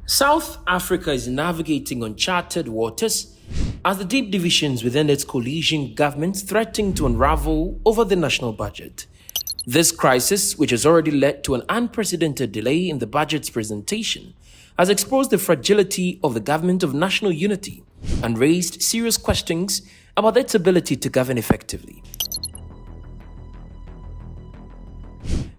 South Africa is navigating uncharted waters as the deep divisions within its coalition government threaten to unravel over the national budget. This crisis, which has already led to an unprecedented delay in the budget's presentation, has exposed the fragility of the government of national unity and raised serious questions about its ability to govern effectively.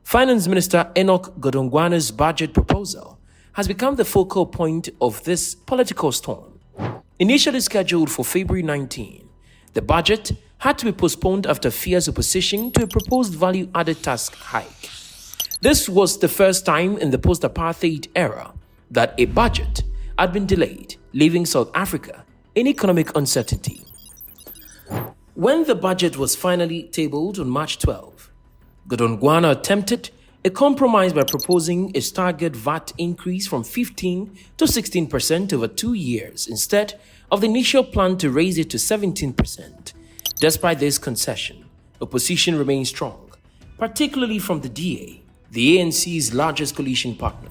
Finance Minister Enoch Godongwana's budget proposal has become the focal point of this political storm. Initially scheduled for February 19, the budget had to be postponed after fierce opposition to a proposed value-added tax hike. This was the first time in the post-apartheid era that a budget had been delayed, leaving South Africa in economic uncertainty. When the budget was finally tabled on March 12, Godongwana attempted a compromise by proposing a staggered VAT increase from 15 to 16% over 2 years instead of the initial plan to raise it to 17%. Despite this concession, opposition remains strong, particularly from the DA, the ANC's largest coalition partner.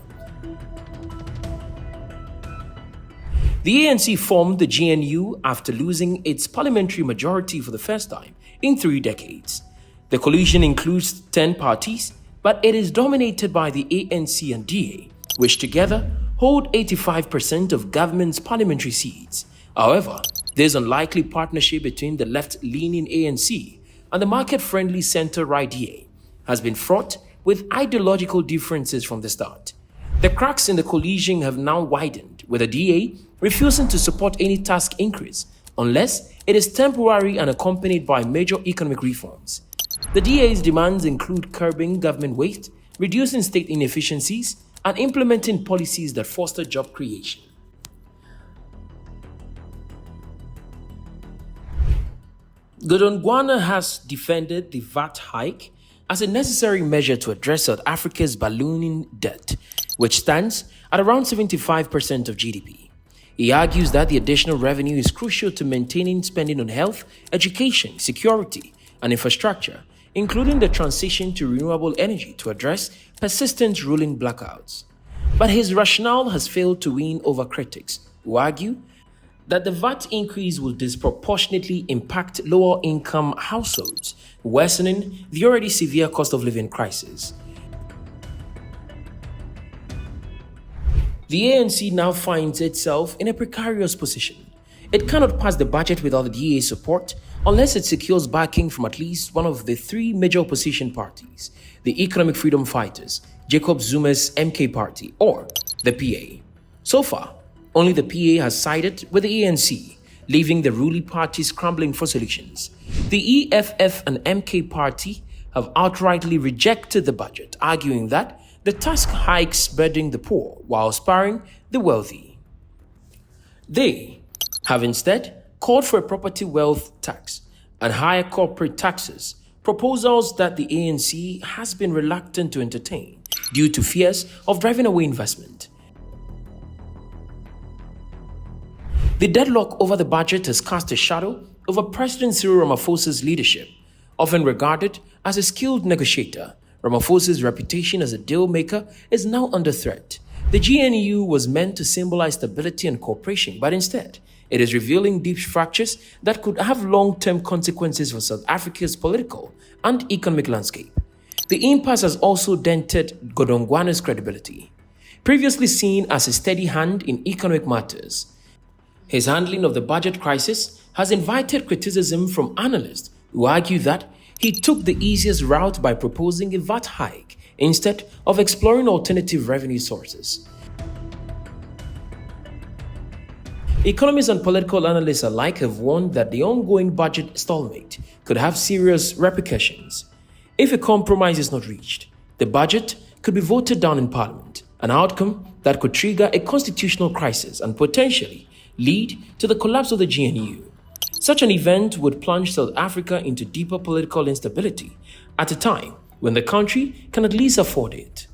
The ANC formed the GNU after losing its parliamentary majority for the first time in 3 decades. The coalition includes 10 parties, but it is dominated by the ANC and DA, which together hold 85% of government's parliamentary seats. However, this unlikely partnership between the left-leaning ANC and the market-friendly center-right DA has been fraught with ideological differences from the start. The cracks in the coalition have now widened, with the DA refusing to support any tax increase unless it is temporary and accompanied by major economic reforms. The DA's demands include curbing government waste, reducing state inefficiencies, and implementing policies that foster job creation. Godongwana has defended the VAT hike as a necessary measure to address South Africa's ballooning debt, which stands at around 75% of GDP. He argues that the additional revenue is crucial to maintaining spending on health, education, security, and infrastructure, including the transition to renewable energy to address persistent ruling blackouts. But his rationale has failed to win over critics, who argue that the VAT increase will disproportionately impact lower-income households, worsening the already severe cost of living crisis. The ANC now finds itself in a precarious position. It cannot pass the budget without the DA's support unless it secures backing from at least one of the 3 major opposition parties, the Economic Freedom Fighters, Jacob Zuma's MK party, or the PA. So far, only the PA has sided with the ANC, leaving the ruling party scrambling for solutions. The EFF and MK party have outrightly rejected the budget, arguing that the tax hikes burden the poor while sparing the wealthy. They have instead called for a property wealth tax and higher corporate taxes, proposals that the ANC has been reluctant to entertain due to fears of driving away investment. The deadlock over the budget has cast a shadow over President Cyril Ramaphosa's leadership. Often regarded as a skilled negotiator, Ramaphosa's reputation as a deal maker is now under threat. The GNU was meant to symbolize stability and cooperation, but instead, it is revealing deep fractures that could have long-term consequences for South Africa's political and economic landscape. The impasse has also dented Godongwana's credibility. Previously seen as a steady hand in economic matters, his handling of the budget crisis has invited criticism from analysts who argue that he took the easiest route by proposing a VAT hike instead of exploring alternative revenue sources. Economists and political analysts alike have warned that the ongoing budget stalemate could have serious repercussions. If a compromise is not reached, the budget could be voted down in Parliament, an outcome that could trigger a constitutional crisis and potentially lead to the collapse of the GNU. Such an event would plunge South Africa into deeper political instability at a time when the country can at least afford it.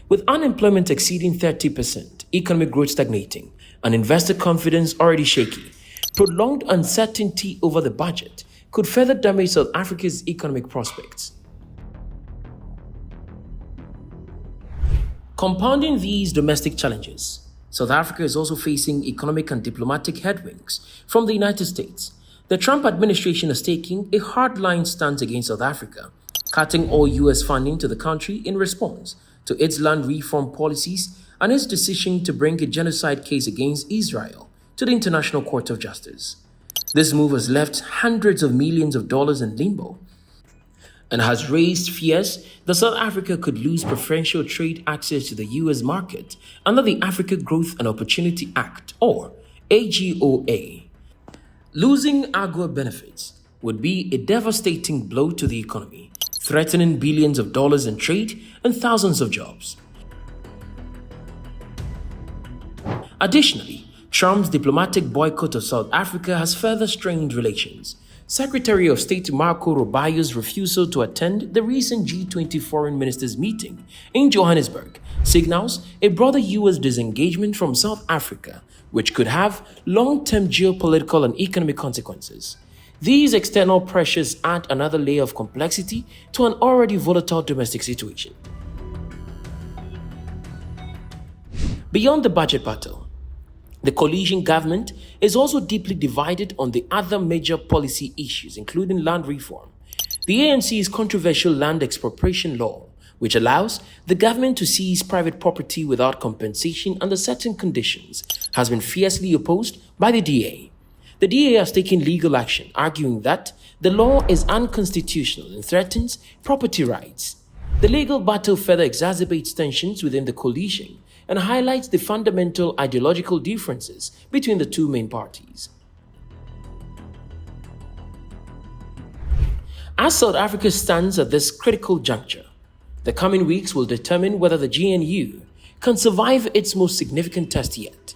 With unemployment exceeding 30%, economic growth stagnating, and investor confidence already shaky, prolonged uncertainty over the budget could further damage South Africa's economic prospects. Compounding these domestic challenges, South Africa is also facing economic and diplomatic headwinds from the United States. The Trump administration is taking a hardline stance against South Africa, cutting all U.S. funding to the country in response to its land reform policies and its decision to bring a genocide case against Israel to the International Court of Justice. This move has left hundreds of millions of dollars in limbo and has raised fears that South Africa could lose preferential trade access to the U.S. market under the Africa Growth and Opportunity Act, or AGOA. Losing AGOA benefits would be a devastating blow to the economy, threatening billions of dollars in trade and thousands of jobs. Additionally, Trump's diplomatic boycott of South Africa has further strained relations. Secretary of State Marco Rubio's refusal to attend the recent G20 foreign ministers meeting in Johannesburg signals a broader U.S. disengagement from South Africa, which could have long-term geopolitical and economic consequences. These external pressures add another layer of complexity to an already volatile domestic situation. Beyond the budget battle, the coalition government is also deeply divided on the other major policy issues, including land reform. The ANC's controversial land expropriation law, which allows the government to seize private property without compensation under certain conditions, has been fiercely opposed by the DA. The DA has taken legal action, arguing that the law is unconstitutional and threatens property rights. The legal battle further exacerbates tensions within the coalition and highlights the fundamental ideological differences between the two main parties. As South Africa stands at this critical juncture, the coming weeks will determine whether the GNU can survive its most significant test yet.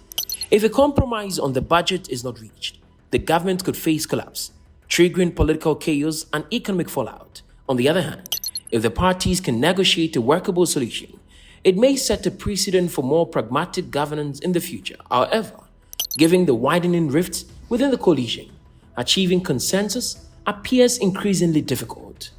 If a compromise on the budget is not reached, the government could face collapse, triggering political chaos and economic fallout. On the other hand, if the parties can negotiate a workable solution, it may set a precedent for more pragmatic governance in the future. However, given the widening rifts within the coalition, achieving consensus appears increasingly difficult.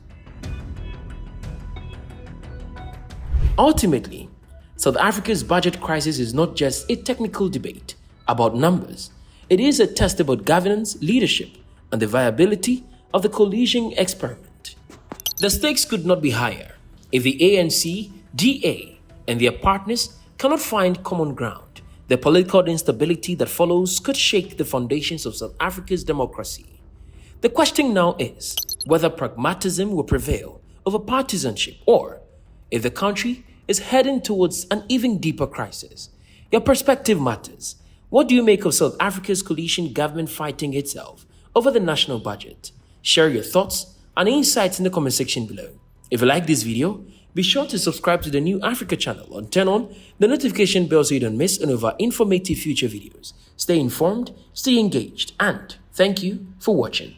Ultimately, South Africa's budget crisis is not just a technical debate about numbers. It is a test about governance, leadership, and the viability of the coalition experiment. The stakes could not be higher if the ANC, DA, and their partners cannot find common ground. The political instability that follows could shake the foundations of South Africa's democracy. The question now is whether pragmatism will prevail over partisanship, or if the country is heading towards an even deeper crisis. Your perspective matters. What do you make of South Africa's coalition government fighting itself over the national budget? Share your thoughts and insights in the comment section below. If you like this video, be sure to subscribe to the New Africa channel and turn on the notification bell so you don't miss any of our informative future videos. Stay informed, stay engaged, and thank you for watching.